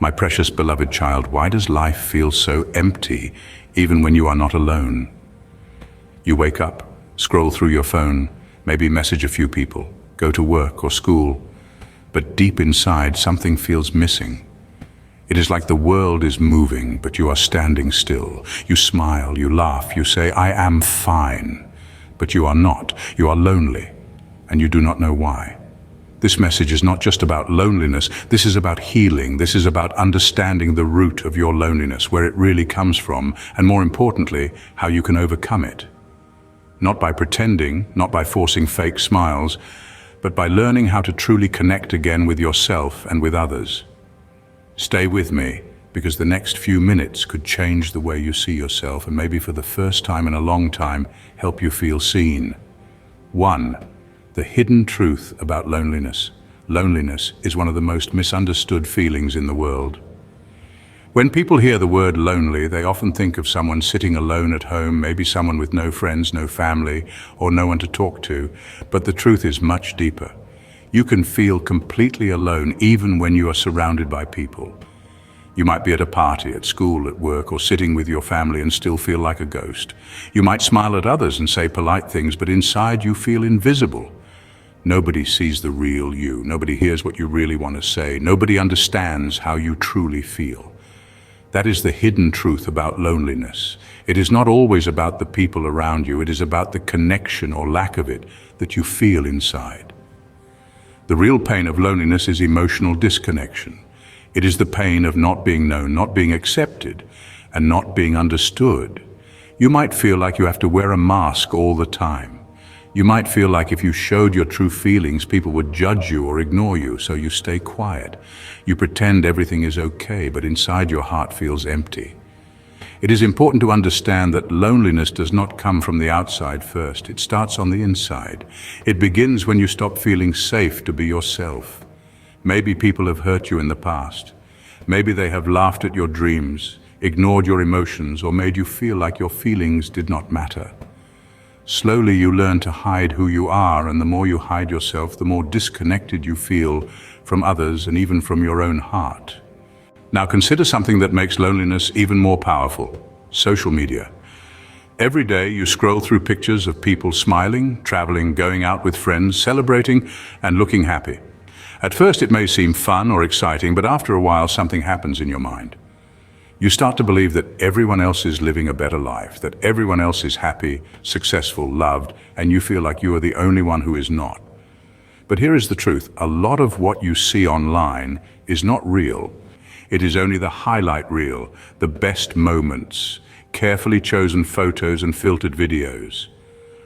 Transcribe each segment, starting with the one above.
My precious beloved child, why does life feel so empty even when you are not alone? You wake up, scroll through your phone, maybe message a few people, go to work or school, but deep inside something feels missing. It is like the world is moving, but you are standing still. You smile, you laugh, you say, "I am fine." But you are not. You are lonely, and you do not know why. This message is not just about loneliness. This is about healing. This is about understanding the root of your loneliness, where it really comes from, and more importantly, how you can overcome it. Not by pretending, not by forcing fake smiles, but by learning how to truly connect again with yourself and with others. Stay with me, because the next few minutes could change the way you see yourself and maybe for the first time in a long time, help you feel seen. 1. The hidden truth about loneliness. Loneliness is one of the most misunderstood feelings in the world. When people hear the word lonely, they often think of someone sitting alone at home, maybe someone with no friends, no family, or no one to talk to. But the truth is much deeper. You can feel completely alone even when you are surrounded by people. You might be at a party, at school, at work, or sitting with your family and still feel like a ghost. You might smile at others and say polite things, but inside you feel invisible. Nobody sees the real you. Nobody hears what you really want to say. Nobody understands how you truly feel. That is the hidden truth about loneliness. It is not always about the people around you. It is about the connection or lack of it that you feel inside. The real pain of loneliness is emotional disconnection. It is the pain of not being known, not being accepted, and not being understood. You might feel like you have to wear a mask all the time. You might feel like if you showed your true feelings, people would judge you or ignore you, so you stay quiet. You pretend everything is okay, but inside your heart feels empty. It is important to understand that loneliness does not come from the outside first. It starts on the inside. It begins when you stop feeling safe to be yourself. Maybe people have hurt you in the past. Maybe they have laughed at your dreams, ignored your emotions, or made you feel like your feelings did not matter. Slowly you learn to hide who you are, and the more you hide yourself, the more disconnected you feel from others and even from your own heart. Now consider something that makes loneliness even more powerful: social media. Every day you scroll through pictures of people smiling, traveling, going out with friends, celebrating, and looking happy. At first it may seem fun or exciting, but after a while something happens in your mind. You start to believe that everyone else is living a better life, that everyone else is happy, successful, loved, and you feel like you are the only one who is not. But here is the truth: a lot of what you see online is not real. It is only the highlight reel, the best moments, carefully chosen photos and filtered videos.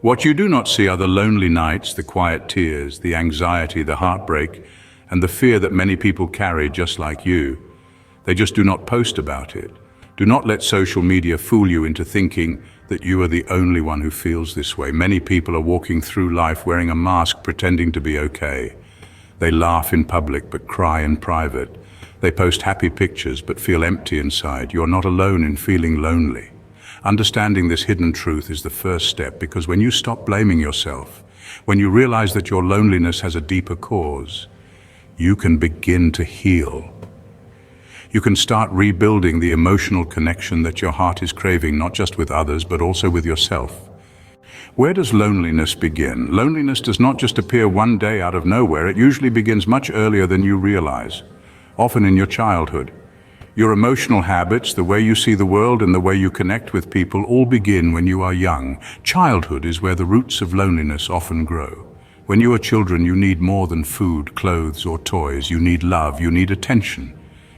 What you do not see are the lonely nights, the quiet tears, the anxiety, the heartbreak, and the fear that many people carry just like you. They just do not post about it. Do not let social media fool you into thinking that you are the only one who feels this way. Many people are walking through life wearing a mask, pretending to be okay. They laugh in public but cry in private. They post happy pictures but feel empty inside. You are not alone in feeling lonely. Understanding this hidden truth is the first step, because when you stop blaming yourself, when you realize that your loneliness has a deeper cause, you can begin to heal. You can start rebuilding the emotional connection that your heart is craving, not just with others, but also with yourself. Where does loneliness begin? Loneliness does not just appear one day out of nowhere. It usually begins much earlier than you realize, often in your childhood. Your emotional habits, the way you see the world, and the way you connect with people all begin when you are young. Childhood is where the roots of loneliness often grow. When you are children, you need more than food, clothes, or toys. You need love, you need attention.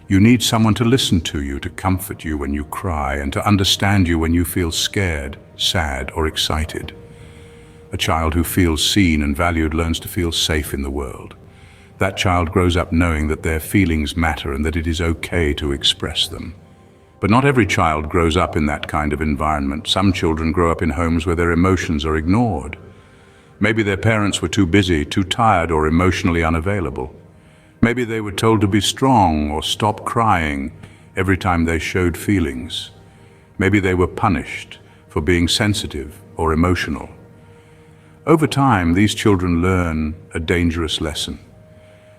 You need someone to listen to you, to comfort you when you cry, and to understand you when you feel scared, sad, or excited. A child who feels seen and valued learns to feel safe in the world. That child grows up knowing that their feelings matter and that it is okay to express them. But not every child grows up in that kind of environment. Some children grow up in homes where their emotions are ignored. Maybe their parents were too busy, too tired, or emotionally unavailable. Maybe they were told to be strong or stop crying every time they showed feelings. Maybe they were punished for being sensitive or emotional. Over time, these children learn a dangerous lesson: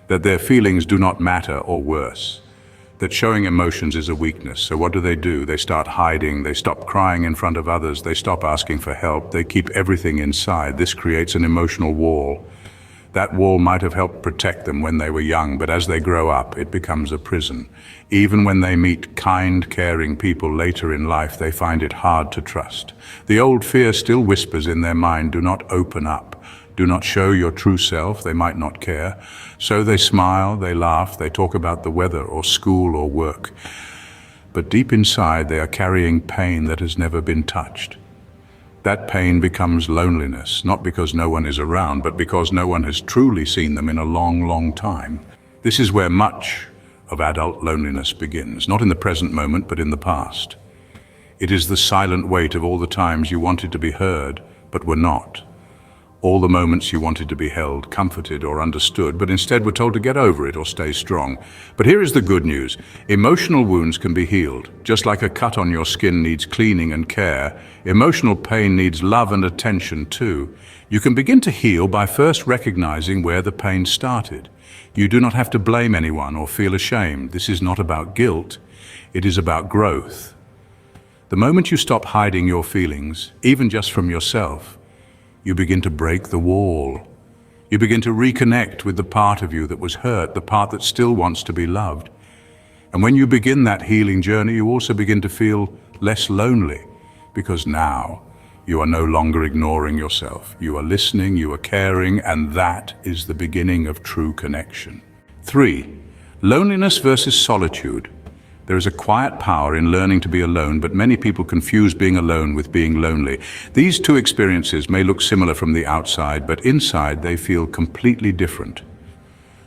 that their feelings do not matter, or worse, that showing emotions is a weakness. So what do? They start hiding, they stop crying in front of others, they stop asking for help, they keep everything inside. This creates an emotional wall. That wall might have helped protect them when they were young, but as they grow up, it becomes a prison. Even when they meet kind, caring people later in life, they find it hard to trust. The old fear still whispers in their mind, do not open up. Do not show your true self, they might not care. So they smile, they laugh, they talk about the weather or school or work. But deep inside, they are carrying pain that has never been touched. That pain becomes loneliness, not because no one is around, but because no one has truly seen them in a long, long time. This is where much of adult loneliness begins, not in the present moment, but in the past. It is the silent weight of all the times you wanted to be heard, but were not. All the moments you wanted to be held, comforted, or understood, but instead were told to get over it or stay strong. But here is the good news. Emotional wounds can be healed. Just like a cut on your skin needs cleaning and care, emotional pain needs love and attention too. You can begin to heal by first recognizing where the pain started. You do not have to blame anyone or feel ashamed. This is not about guilt. It is about growth. The moment you stop hiding your feelings, even just from yourself, you begin to break the wall. You begin to reconnect with the part of you that was hurt, the part that still wants to be loved. And when you begin that healing journey, you also begin to feel less lonely, because now you are no longer ignoring yourself. You are listening, you are caring, and that is the beginning of true connection. 3. Loneliness versus solitude. There is a quiet power in learning to be alone, but many people confuse being alone with being lonely. These two experiences may look similar from the outside, but inside they feel completely different.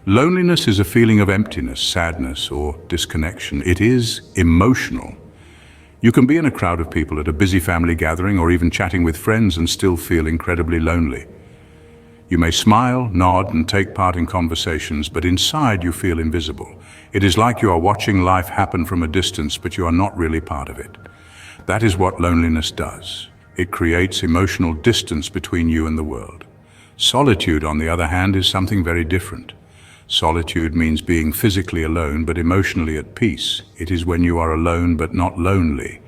Loneliness is a feeling of emptiness, sadness, or disconnection. It is emotional. You can be in a crowd of people at a busy family gathering or even chatting with friends and still feel incredibly lonely. You may smile, nod, and take part in conversations, but inside you feel invisible. It is like you are watching life happen from a distance, but you are not really part of it. That is what loneliness does. It creates emotional distance between you and the world. Solitude, on the other hand, is something very different. Solitude means being physically alone, but emotionally at peace. It is when you are alone, but not lonely.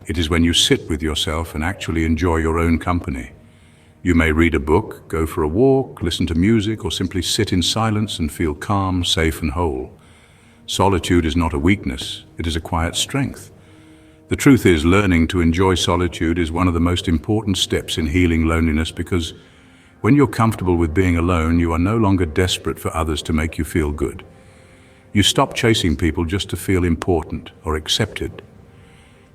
It is when you sit with yourself and actually enjoy your own company. You may read a book, go for a walk, listen to music, or simply sit in silence and feel calm, safe, and whole. Solitude is not a weakness, it is a quiet strength. The truth is, learning to enjoy solitude is one of the most important steps in healing loneliness, because when you're comfortable with being alone, you are no longer desperate for others to make you feel good. You stop chasing people just to feel important or accepted.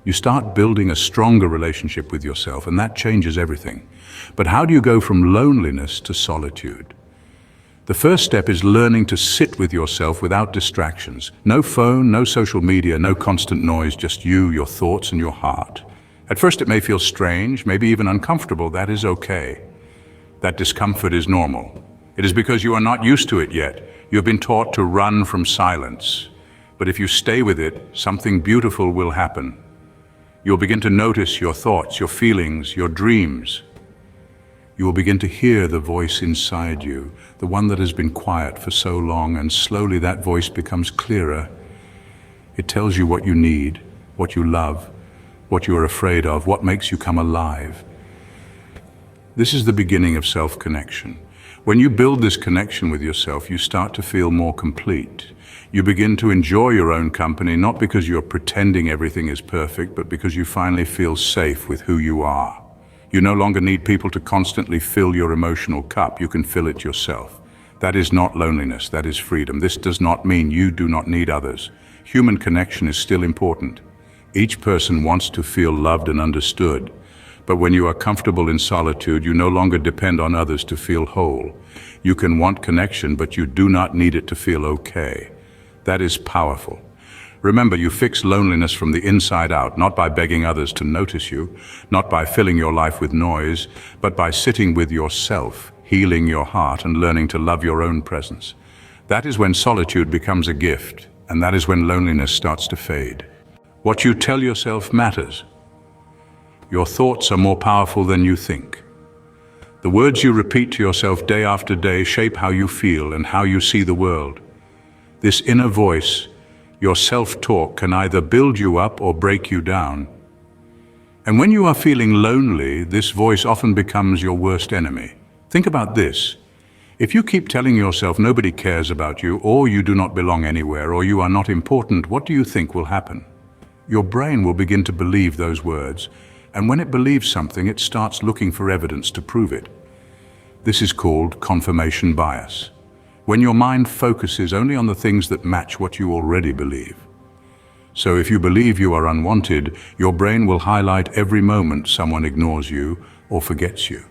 You start building a stronger relationship with yourself, and that changes everything. But how do you go from loneliness to solitude? The first step is learning to sit with yourself without distractions. No phone, no social media, no constant noise, just you, your thoughts, and your heart. At first it may feel strange, maybe even uncomfortable. That is okay. That discomfort is normal. It is because you are not used to it yet. You have been taught to run from silence. But if you stay with it, something beautiful will happen. You'll begin to notice your thoughts, your feelings, your dreams. You will begin to hear the voice inside you, the one that has been quiet for so long, and slowly that voice becomes clearer. It tells you what you need, what you love, what you are afraid of, what makes you come alive. This is the beginning of self-connection. When you build this connection with yourself, you start to feel more complete. You begin to enjoy your own company, not because you're pretending everything is perfect, but because you finally feel safe with who you are. You no longer need people to constantly fill your emotional cup. You can fill it yourself. That is not loneliness, that is freedom. This does not mean you do not need others. Human connection is still important. Each person wants to feel loved and understood. But when you are comfortable in solitude, you no longer depend on others to feel whole. You can want connection, but you do not need it to feel okay. That is powerful. Remember, you fix loneliness from the inside out, not by begging others to notice you, not by filling your life with noise, but by sitting with yourself, healing your heart, and learning to love your own presence. That is when solitude becomes a gift, and that is when loneliness starts to fade. What you tell yourself matters. Your thoughts are more powerful than you think. The words you repeat to yourself day after day shape how you feel and how you see the world. This inner voice Your self-talk can either build you up or break you down. And when you are feeling lonely, this voice often becomes your worst enemy. Think about this. If you keep telling yourself nobody cares about you, or you do not belong anywhere, or you are not important, what do you think will happen? Your brain will begin to believe those words, and when it believes something, it starts looking for evidence to prove it. This is called confirmation bias, when your mind focuses only on the things that match what you already believe. So if you believe you are unwanted, your brain will highlight every moment someone ignores you or forgets you.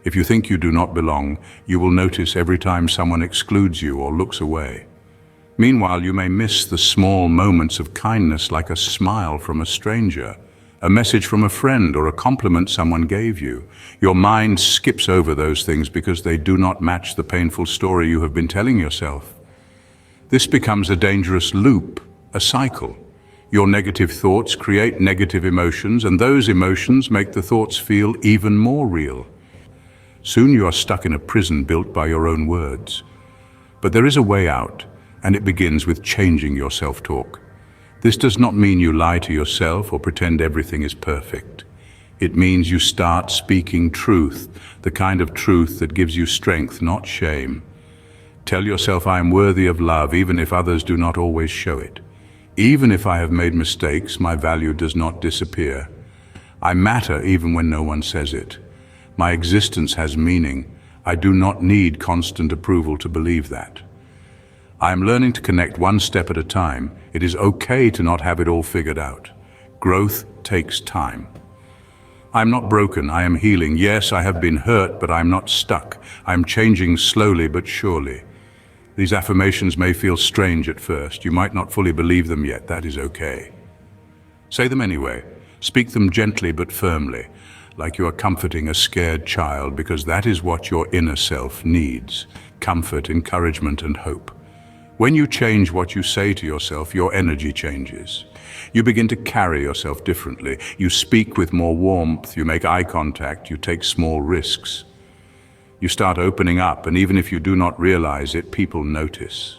If you think you do not belong, you will notice every time someone excludes you or looks away. Meanwhile, you may miss the small moments of kindness, like a smile from a stranger, a message from a friend, or a compliment someone gave you. Your mind skips over those things because they do not match the painful story you have been telling yourself. This becomes a dangerous loop, a cycle. Your negative thoughts create negative emotions, and those emotions make the thoughts feel even more real. Soon you are stuck in a prison built by your own words. But there is a way out, and it begins with changing your self-talk. This does not mean you lie to yourself or pretend everything is perfect. It means you start speaking truth, the kind of truth that gives you strength, not shame. Tell yourself, I am worthy of love, even if others do not always show it. Even if I have made mistakes, my value does not disappear. I matter even when no one says it. My existence has meaning. I do not need constant approval to believe that. I am learning to connect one step at a time. It is okay to not have it all figured out. Growth takes time. I am not broken, I am healing. Yes, I have been hurt, but I am not stuck. I am changing slowly but surely. These affirmations may feel strange at first. You might not fully believe them yet. That is okay. Say them anyway. Speak them gently but firmly, like you are comforting a scared child, because that is what your inner self needs: comfort, encouragement, and hope. When you change what you say to yourself, your energy changes. You begin to carry yourself differently. You speak with more warmth, you make eye contact, you take small risks. You start opening up, and even if you do not realize it, people notice.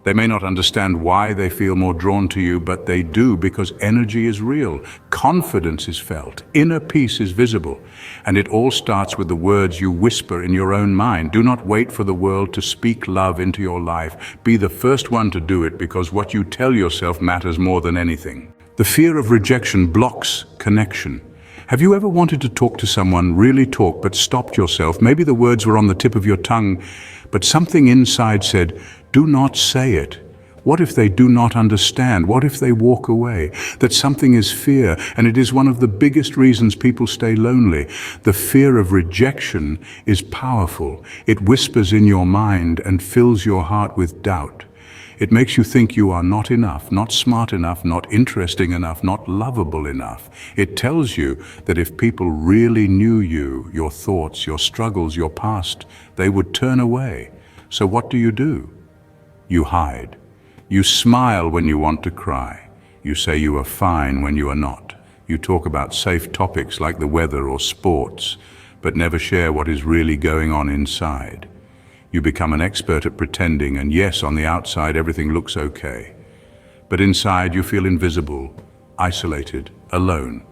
They may not understand why they feel more drawn to you, but they do, because energy is real, confidence is felt, inner peace is visible, and it all starts with the words you whisper in your own mind. Do not wait for the world to speak love into your life. Be the first one to do it, because what you tell yourself matters more than anything. The fear of rejection blocks connection. Have you ever wanted to talk to someone, really talk, but stopped yourself? Maybe the words were on the tip of your tongue, but something inside said, do not say it. What if they do not understand? What if they walk away? That something is fear, and it is one of the biggest reasons people stay lonely. The fear of rejection is powerful. It whispers in your mind and fills your heart with doubt. It makes you think you are not enough, not smart enough, not interesting enough, not lovable enough. It tells you that if people really knew you, your thoughts, your struggles, your past, they would turn away. So what do? You hide. You smile when you want to cry. You say you are fine when you are not. You talk about safe topics like the weather or sports, but never share what is really going on inside. You become an expert at pretending, and yes, on the outside everything looks okay. But inside you feel invisible, isolated, alone.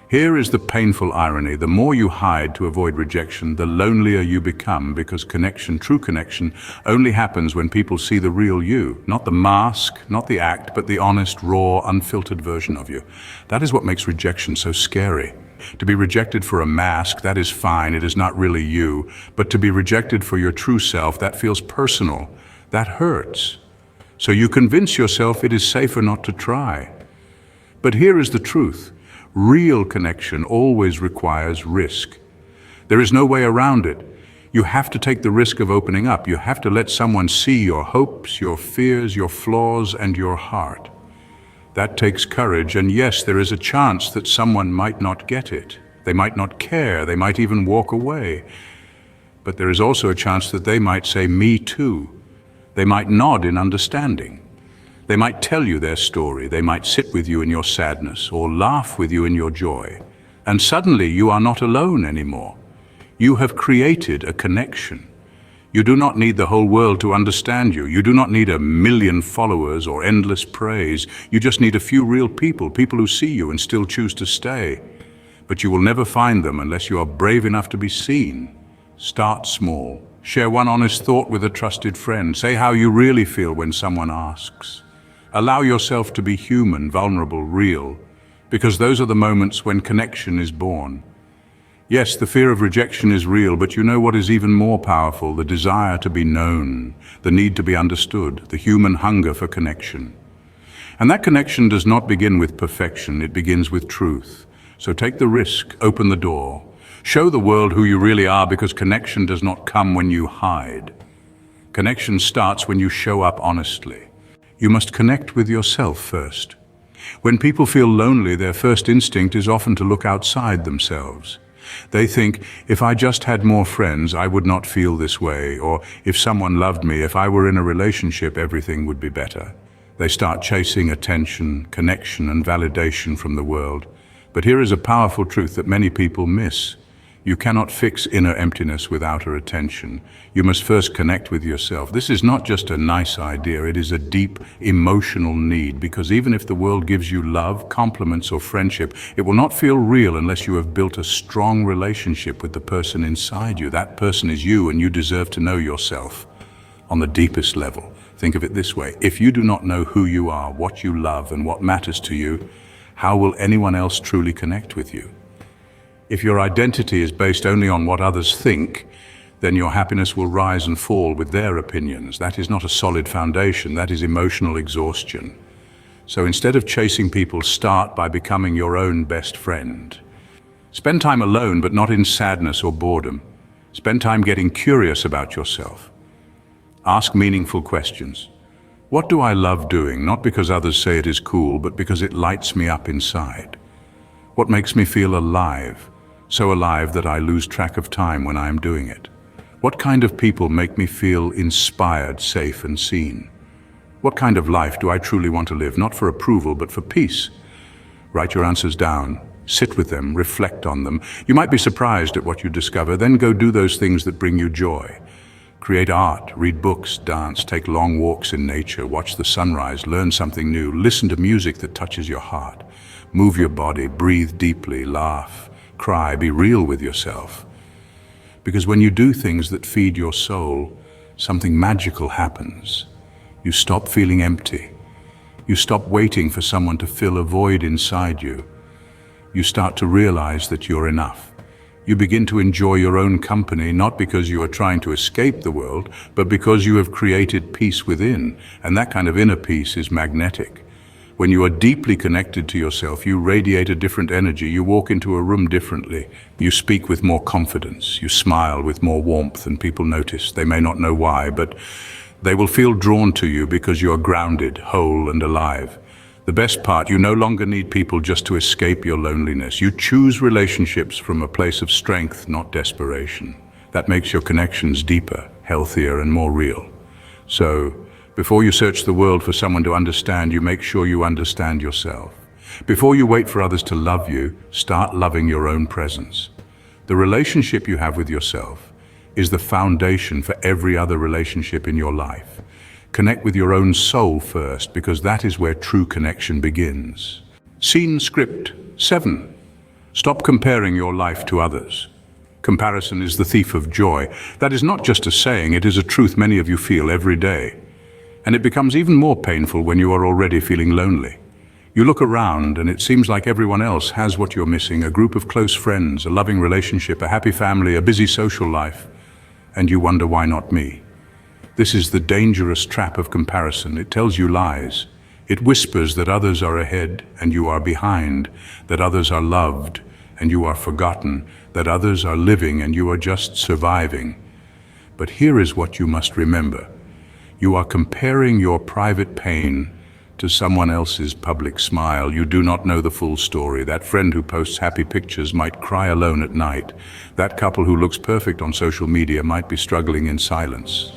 Here is the painful irony. The more you hide to avoid rejection, the lonelier you become, because connection, true connection, only happens when people see the real you. Not the mask, not the act, but the honest, raw, unfiltered version of you. That is what makes rejection so scary. To be rejected for a mask, that is fine, it is not really you. But to be rejected for your true self, that feels personal. That hurts. So you convince yourself it is safer not to try. But here is the truth. Real connection always requires risk. There is no way around it. You have to take the risk of opening up. You have to let someone see your hopes, your fears, your flaws, and your heart. That takes courage, and yes, there is a chance that someone might not get it. They might not care, they might even walk away. But there is also a chance that they might say, me too. They might nod in understanding. They might tell you their story, they might sit with you in your sadness, or laugh with you in your joy. And suddenly you are not alone anymore. You have created a connection. You do not need the whole world to understand you. You do not need 1 million followers or endless praise. You just need a few real people, people who see you and still choose to stay. But you will never find them unless you are brave enough to be seen. Start small. Share one honest thought with a trusted friend. Say how you really feel when someone asks. Allow yourself to be human, vulnerable, real, because those are the moments when connection is born. Yes, the fear of rejection is real, but you know what is even more powerful? The desire to be known, the need to be understood, the human hunger for connection. And that connection does not begin with perfection, it begins with truth. So take the risk, open the door. Show the world who you really are, because connection does not come when you hide. Connection starts when you show up honestly. You must connect with yourself first. When people feel lonely, their first instinct is often to look outside themselves. They think, if I just had more friends, I would not feel this way, or if someone loved me, if I were in a relationship, everything would be better. They start chasing attention, connection, and validation from the world. But here is a powerful truth that many people miss. You cannot fix inner emptiness with outer attention. You must first connect with yourself. This is not just a nice idea, it is a deep emotional need, because even if the world gives you love, compliments, or friendship, it will not feel real unless you have built a strong relationship with the person inside you. That person is you, and you deserve to know yourself on the deepest level. Think of it this way: if you do not know who you are, what you love, and what matters to you, how will anyone else truly connect with you? If your identity is based only on what others think, then your happiness will rise and fall with their opinions. That is not a solid foundation, that is emotional exhaustion. So instead of chasing people, start by becoming your own best friend. Spend time alone, but not in sadness or boredom. Spend time getting curious about yourself. Ask meaningful questions. What do I love doing? Not because others say it is cool, but because it lights me up inside. What makes me feel alive? So alive that I lose track of time when I am doing it. What kind of people make me feel inspired, safe, and seen? What kind of life do I truly want to live? Not for approval, but for peace. Write your answers down, sit with them, reflect on them. You might be surprised at what you discover, then go do those things that bring you joy. Create art, read books, dance, take long walks in nature, watch the sunrise, learn something new, listen to music that touches your heart. Move your body, breathe deeply, laugh, cry, be real with yourself. Because when you do things that feed your soul, something magical happens. You stop feeling empty. You stop waiting for someone to fill a void inside you. You start to realize that you're enough. You begin to enjoy your own company, not because you are trying to escape the world, but because you have created peace within, and that kind of inner peace is magnetic. When you are deeply connected to yourself, you radiate a different energy. You walk into a room differently. You speak with more confidence. You smile with more warmth, and people notice. They may not know why, but they will feel drawn to you because you are grounded, whole, and alive. The best part, you no longer need people just to escape your loneliness. You choose relationships from a place of strength, not desperation. That makes your connections deeper, healthier, and more real. So, before you search the world for someone to understand you, make sure you understand yourself. Before you wait for others to love you, start loving your own presence. The relationship you have with yourself is the foundation for every other relationship in your life. Connect with your own soul first, because that is where true connection begins. Scene script 7. Stop comparing your life to others. Comparison is the thief of joy. That is not just a saying, it is a truth many of you feel every day. And it becomes even more painful when you are already feeling lonely. You look around and it seems like everyone else has what you're missing: a group of close friends, a loving relationship, a happy family, a busy social life. And you wonder, why not me? This is the dangerous trap of comparison. It tells you lies. It whispers that others are ahead and you are behind, that others are loved and you are forgotten, that others are living and you are just surviving. But here is what you must remember. You are comparing your private pain to someone else's public smile. You do not know the full story. That friend who posts happy pictures might cry alone at night. That couple who looks perfect on social media might be struggling in silence.